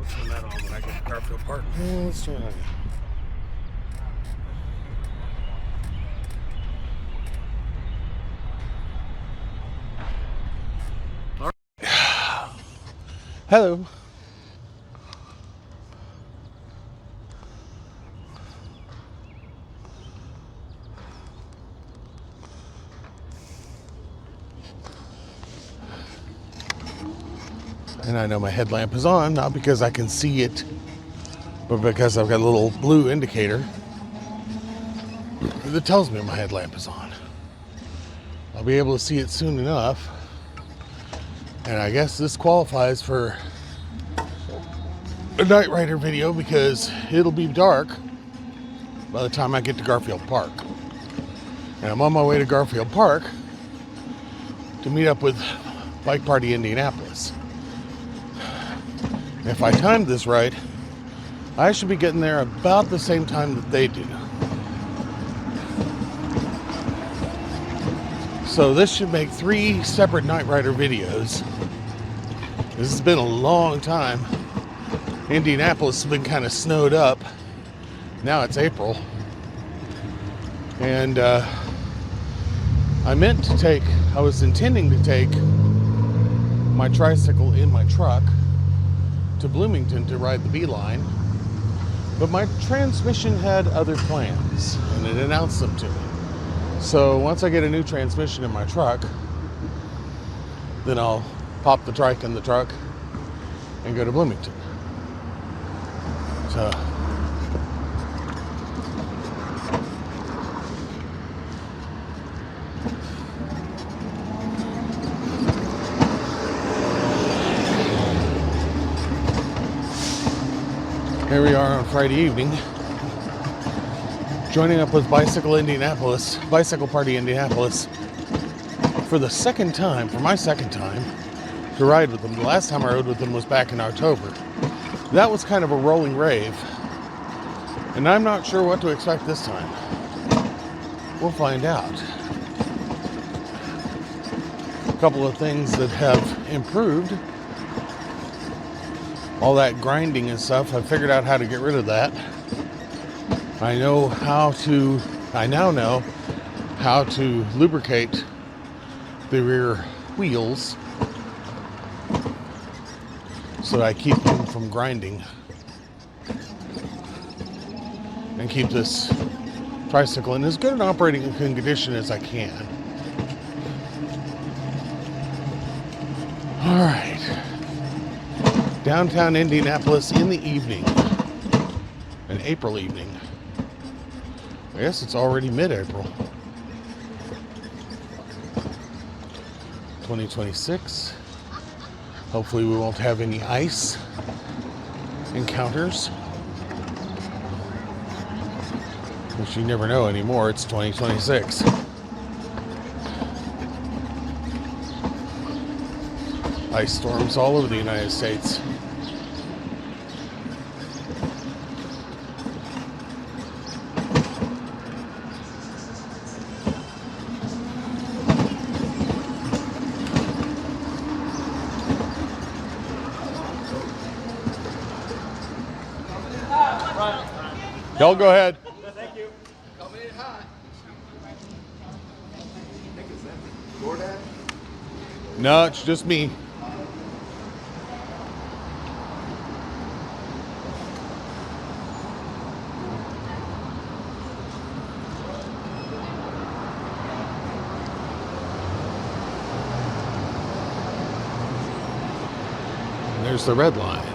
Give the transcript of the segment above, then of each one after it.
We'll turn that on when I get to Garfield Park. Yeah, let's turn it on. Hello. And I know my headlamp is on, not because I can see it, but because I've got a little blue indicator that tells me my headlamp is on. I'll be able to see it soon enough. And I guess this qualifies for a Night Rider video because it'll be dark by the time I get to Garfield Park. And I'm on my way to Garfield Park to meet up with Bike Party Indianapolis. If I timed this right, I should be getting there about the same time that they do. So this should make 3 separate Night Rider videos. This has been a long time. Indianapolis has been kind of snowed up. Now it's April. And I was intending to take my tricycle in my truck to Bloomington to ride the Beeline, but my transmission had other plans and it announced them to me. So once I get a new transmission in my truck, then I'll pop the trike in the truck and go to Bloomington. So here we are on Friday evening, joining up with Bicycle Party Indianapolis for my second time to ride with them. The last time I rode with them was back in October. That was kind of a rolling rave, and I'm not sure what to expect this time. We'll find out. A couple of things that have improved. All that grinding and stuff, I figured out how to get rid of that. I now know how to lubricate the rear wheels so that I keep them from grinding and keep this tricycle in as good an operating condition as I can. All right. Downtown Indianapolis in the evening, an April evening. I guess it's already mid-April. 2026. Hopefully we won't have any ice encounters, which you never know anymore. It's 2026. Ice storms all over the United States. Y'all go ahead. Thank you. Coming in hot. DoorDash? No, it's just me. And there's the red line.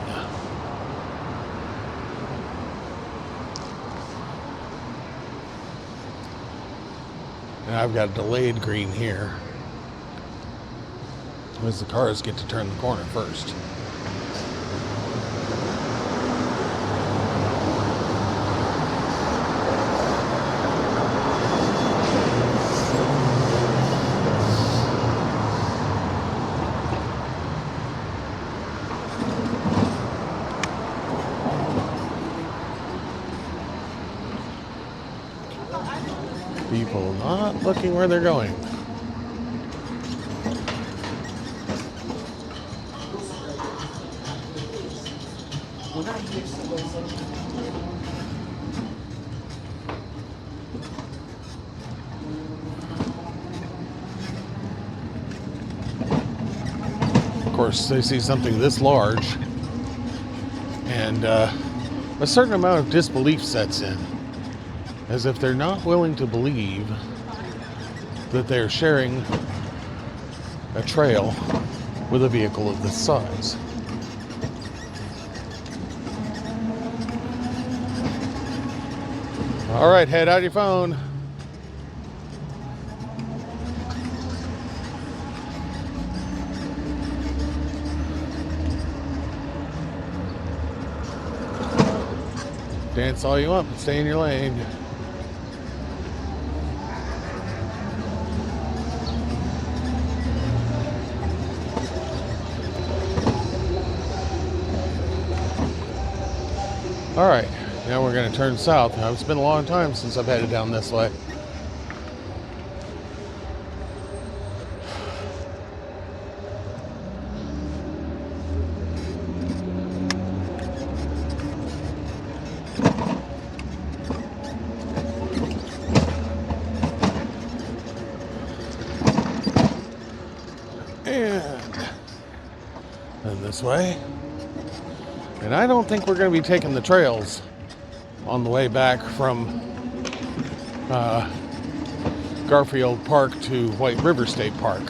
And I've got a delayed green here, as the cars get to turn the corner first. People not looking where they're going. Of course, they see something this large, and a certain amount of disbelief sets in, as if they're not willing to believe that they're sharing a trail with a vehicle of this size. All right, head out your phone. Dance all you want, but stay in your lane. All right, now we're going to turn south. Now, it's been a long time since I've headed down this way. And this way. And I don't think we're going to be taking the trails on the way back from Garfield Park to White River State Park.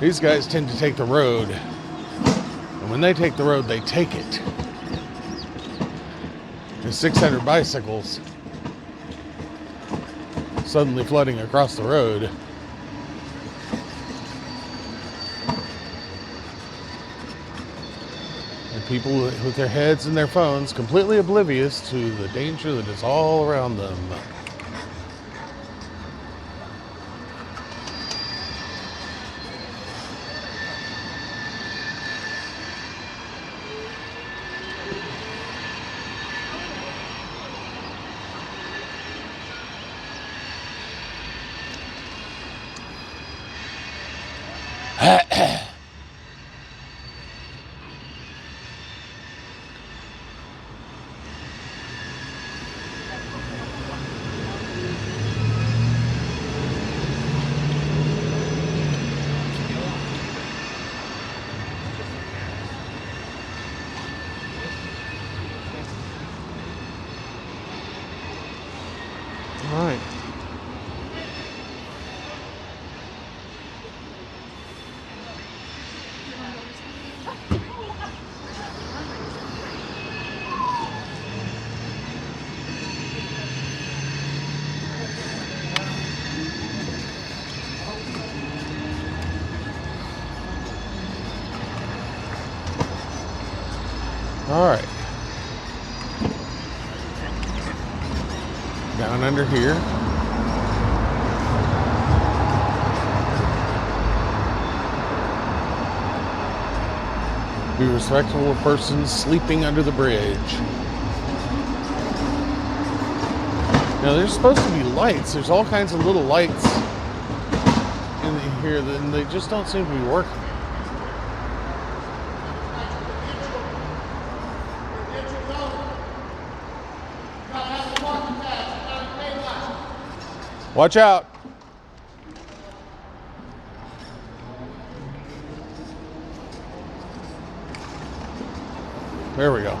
These guys tend to take the road. And when they take the road, they take it. There's 600 bicycles suddenly flooding across the road. People with their heads in their phones, completely oblivious to the danger that is all around them. All right. All right. Down under here. Be respectful of persons sleeping under the bridge. Now, there's supposed to be lights. There's all kinds of little lights in here, and they just don't seem to be working. Watch out. There we go.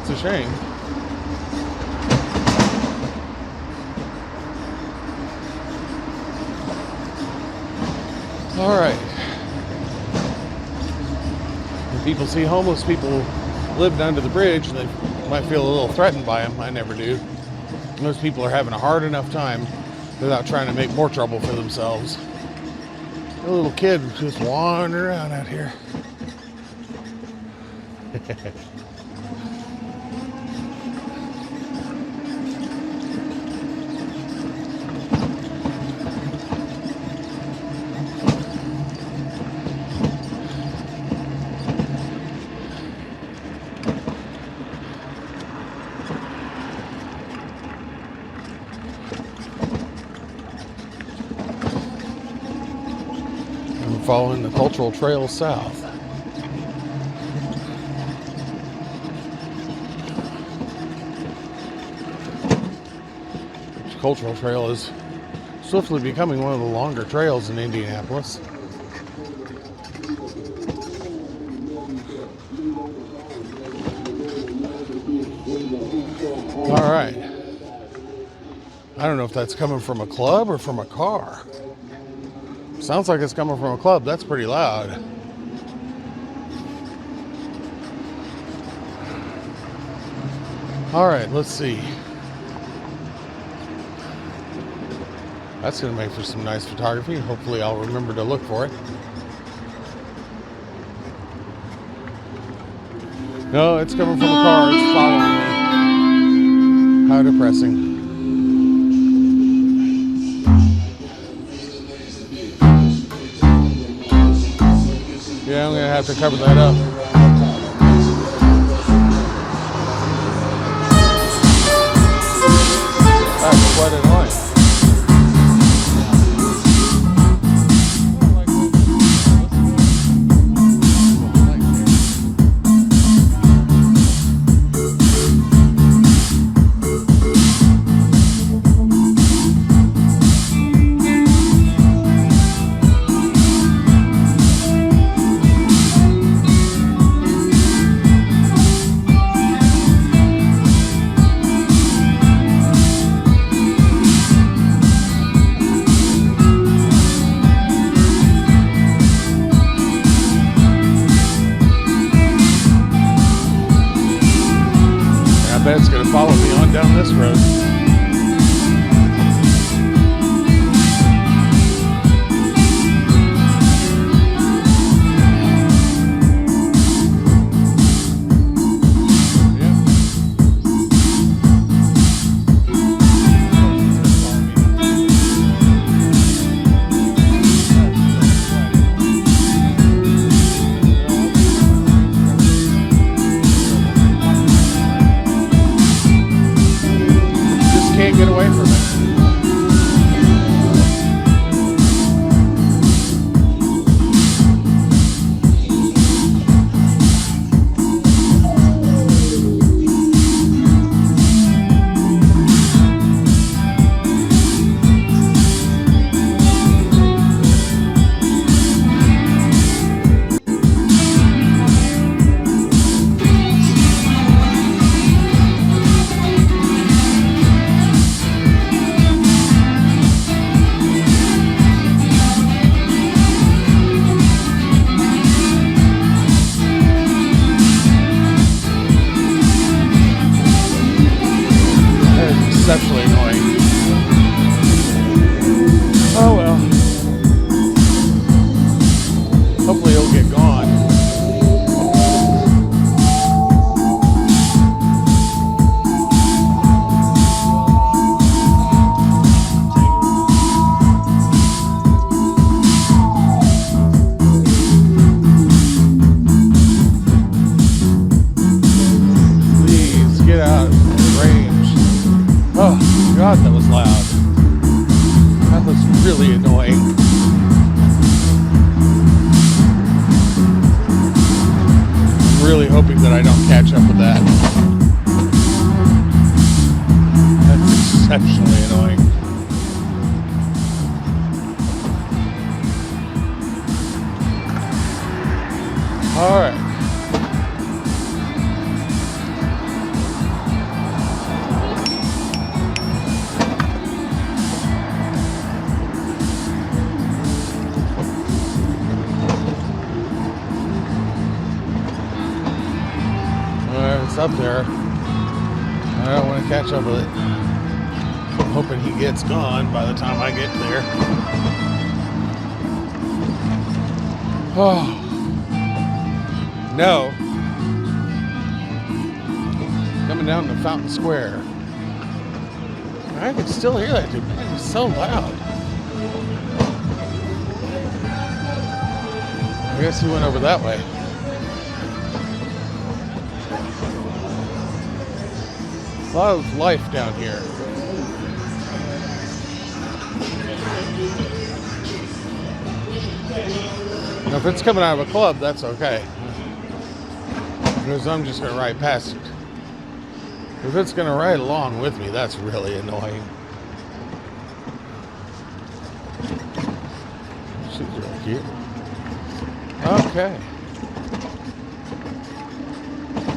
It's a shame. All right. When people see homeless people living under the bridge, they might feel a little threatened by them. I never do. Most people are having a hard enough time without trying to make more trouble for themselves. A little kid just wandering around out here. Following the cultural trail south. agricultural trail is swiftly becoming one of the longer trails in Indianapolis. All right. I don't know if that's coming from a club or from a car. Sounds like it's coming from a club. That's pretty loud. All right, let's see. That's going to make for some nice photography. Hopefully I'll remember to look for it. No, it's coming from a car. It's following me. How depressing. Yeah, I'm going to have to cover that up. That's quite annoying. I bet it's going to follow me on down this road. Can't get away from it. Exceptionally annoying. Oh well. Hopefully it'll get gone. Please get out of range. Oh, God, that was loud. That was really annoying. I'm really hoping that I don't catch up with that. That's exceptionally annoying. All right. It's up there. I don't want to catch up with it. I'm hoping he gets gone by the time I get there. Oh no. Coming down to Fountain Square. I can still hear that dude, man. He's so loud. I guess he went over that way. A lot of life down here. Now, if it's coming out of a club, that's okay. Because I'm just going to ride past it. If it's going to ride along with me, that's really annoying. cute. Okay.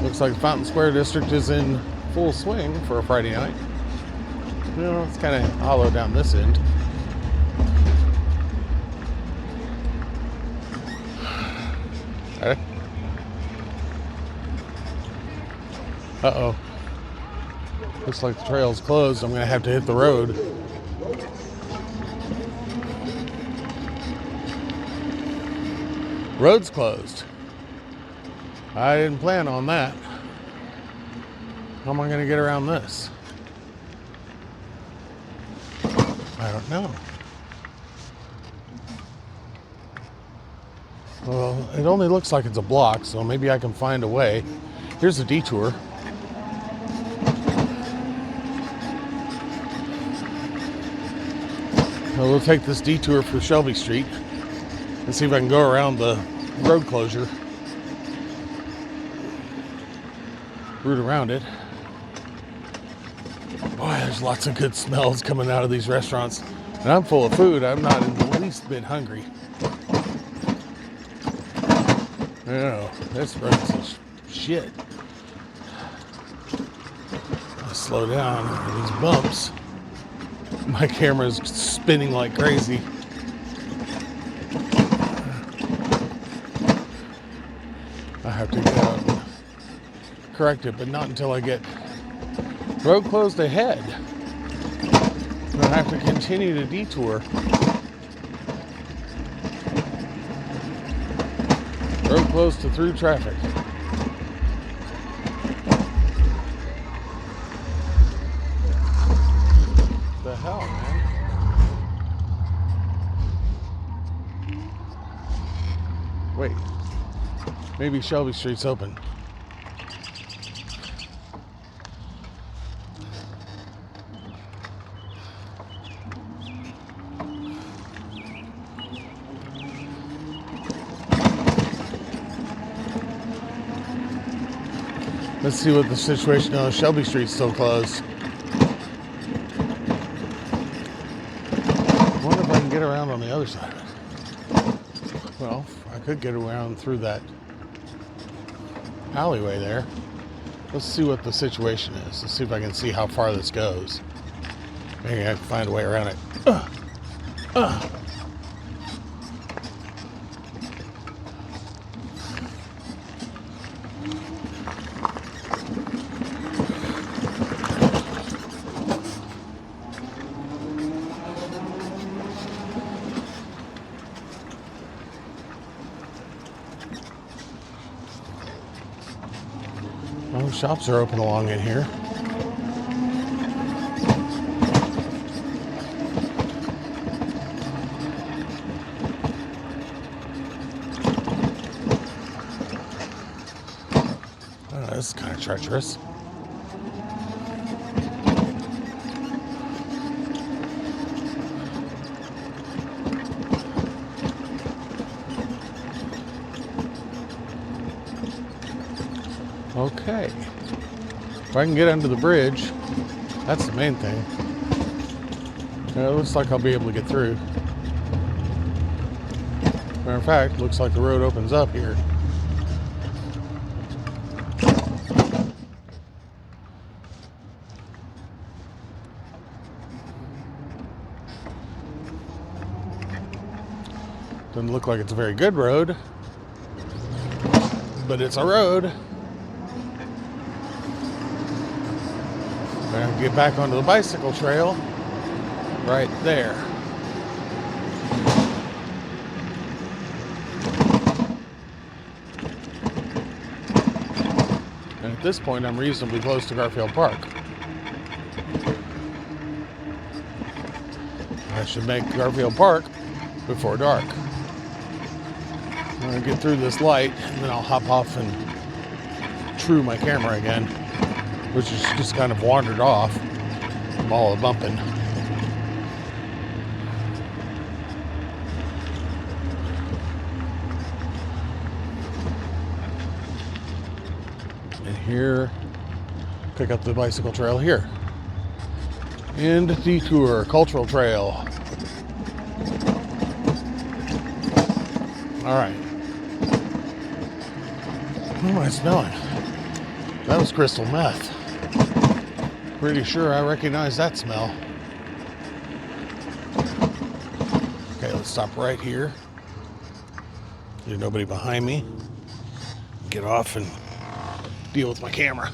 Looks like Fountain Square District is in full swing for a Friday night. You know, it's kind of hollow down this end. Okay. Uh-oh. Looks like the trail's closed. I'm going to have to hit the road. Road's closed. I didn't plan on that. How am I going to get around this? I don't know. Well, it only looks like it's a block, so maybe I can find a way. Here's a detour. Well, we'll take this detour for Shelby Street and see if I can go around the road closure. Route around it. Boy, there's lots of good smells coming out of these restaurants. And I'm full of food. I'm not in the least bit hungry. No, this road's shit. I'll slow down on these bumps. My camera's spinning like crazy. I have to get out and correct it, but not until I get road closed ahead. I have to continue to detour. Road closed to through traffic. The hell, man? Wait. Maybe Shelby Street's open. Let's see what the situation is. Shelby Street's still closed. I wonder if I can get around on the other side of it. Well, I could get around through that alleyway there. Let's see what the situation is. Let's see if I can see how far this goes. Maybe I can find a way around it. Oh, shops are open along in here. Oh, this is kind of treacherous. Okay. If I can get under the bridge, that's the main thing. It looks like I'll be able to get through. Matter of fact, looks like the road opens up here. Doesn't look like it's a very good road, but it's a road. I'm gonna get back onto the bicycle trail right there. And at this point, I'm reasonably close to Garfield Park. I should make Garfield Park before dark. I'm gonna get through this light, and then I'll hop off and true my camera again, which is just kind of wandered off from all the bumping. And here, pick up the bicycle trail here. And detour, cultural trail. All right. What am I smelling? That was crystal meth. Pretty sure I recognize that smell. Okay, let's stop right here. There's nobody behind me. Get off and deal with my camera,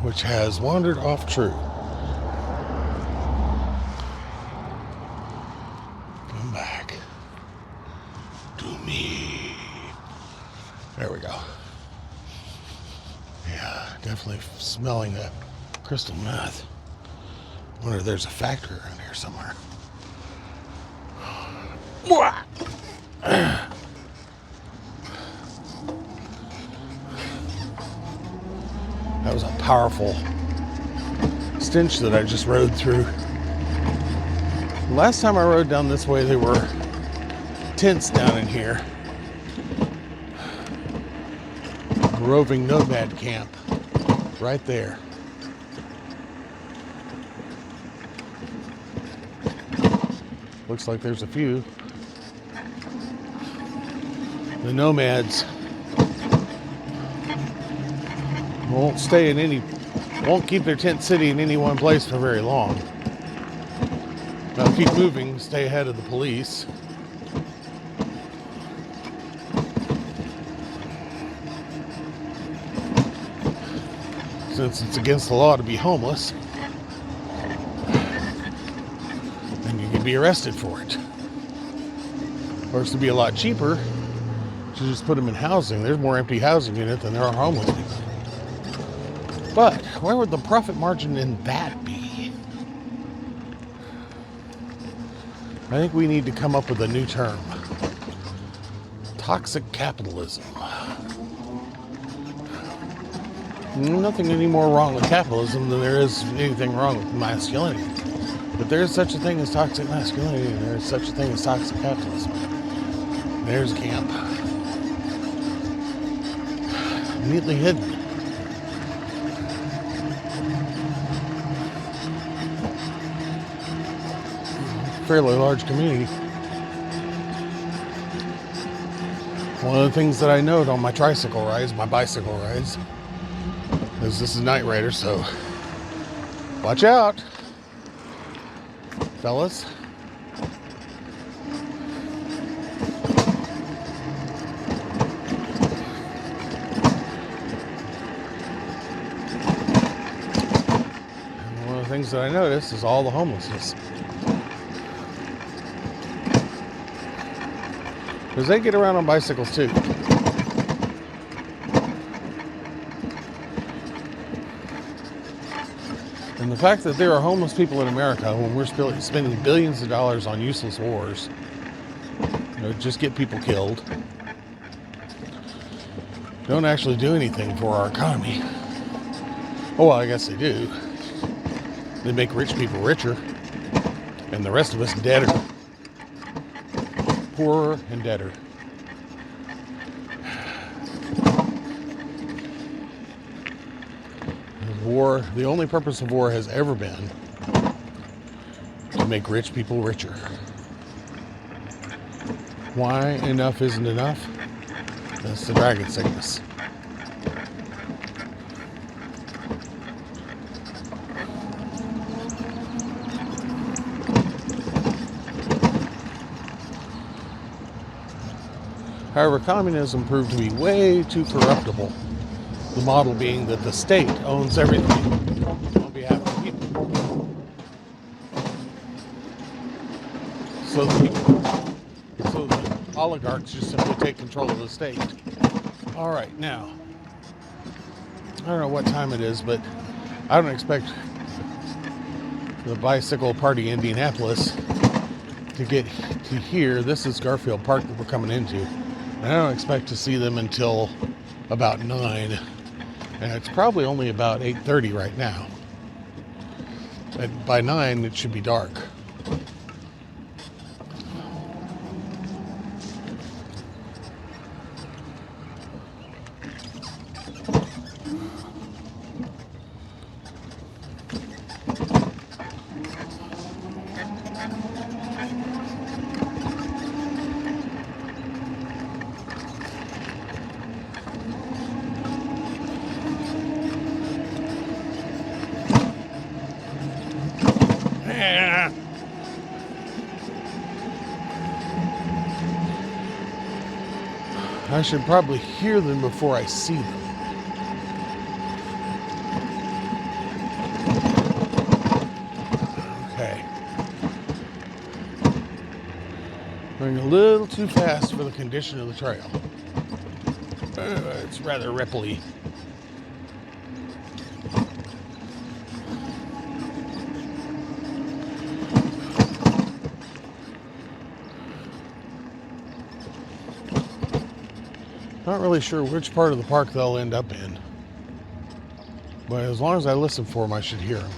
which has wandered off true. Come back to me. There we go. Yeah, definitely smelling that crystal meth. Wonder if there's a factory around here somewhere. That was a powerful stench that I just rode through. Last time I rode down this way, there were tents down in here. Roving nomad camp right there. Looks like there's a few. The nomads won't keep their tent city in any one place for very long. They'll keep moving, stay ahead of the police. Since it's against the law to be homeless, and you can be arrested for it. Of course, it'd be a lot cheaper to just put them in housing. There's more empty housing in it than there are homeless people. But where would the profit margin in that be? I think we need to come up with a new term. Toxic capitalism. Nothing any more wrong with capitalism than there is anything wrong with masculinity. But there is such a thing as toxic masculinity, and there is such a thing as toxic capitalism. There's a camp. Neatly hidden. Fairly large community. One of the things that I note on my bicycle rides, is this is Night Rider, so watch out, fellas. And one of the things that I notice is all the homelessness. Because they get around on bicycles too. And the fact that there are homeless people in America when we're spending billions of dollars on useless wars, just get people killed, don't actually do anything for our economy. Oh, well, I guess they do. They make rich people richer, and the rest of us deader. Poorer and deader. War, the only purpose of war has ever been to make rich people richer. Why enough isn't enough? That's the dragon sickness. However, communism proved to be way too corruptible. The model being that the state owns everything on behalf of the people. So the oligarchs just simply take control of the state. All right, now, I don't know what time it is, but I don't expect the bicycle party in Indianapolis to get to here. This is Garfield Park that we're coming into. And I don't expect to see them until about 9. And it's probably only about 8:30 right now. And by 9, it should be dark. I should probably hear them before I see them. Okay. Going a little too fast for the condition of the trail. It's rather ripply. Not really sure which part of the park they'll end up in. But as long as I listen for them, I should hear them.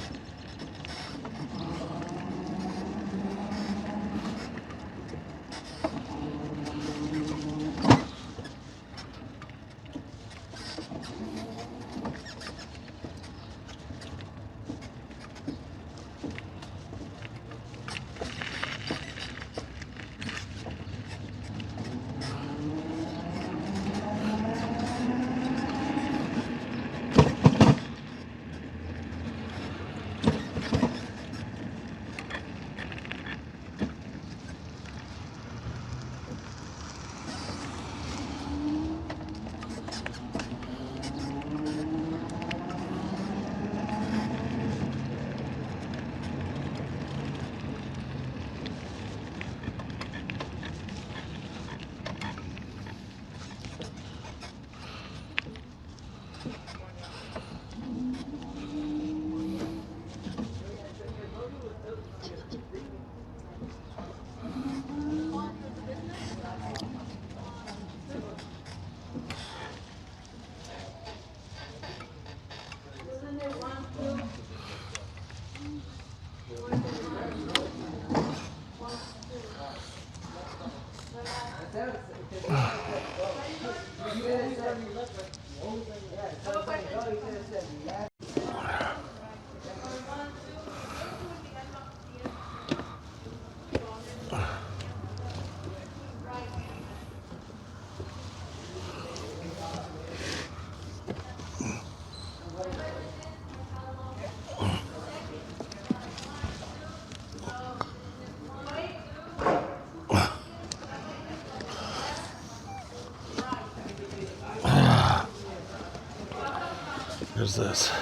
There's this.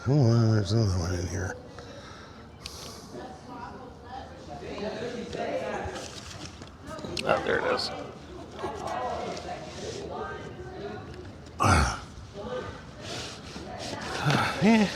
Oh, there's another one in here. Oh, there it is. Yeah.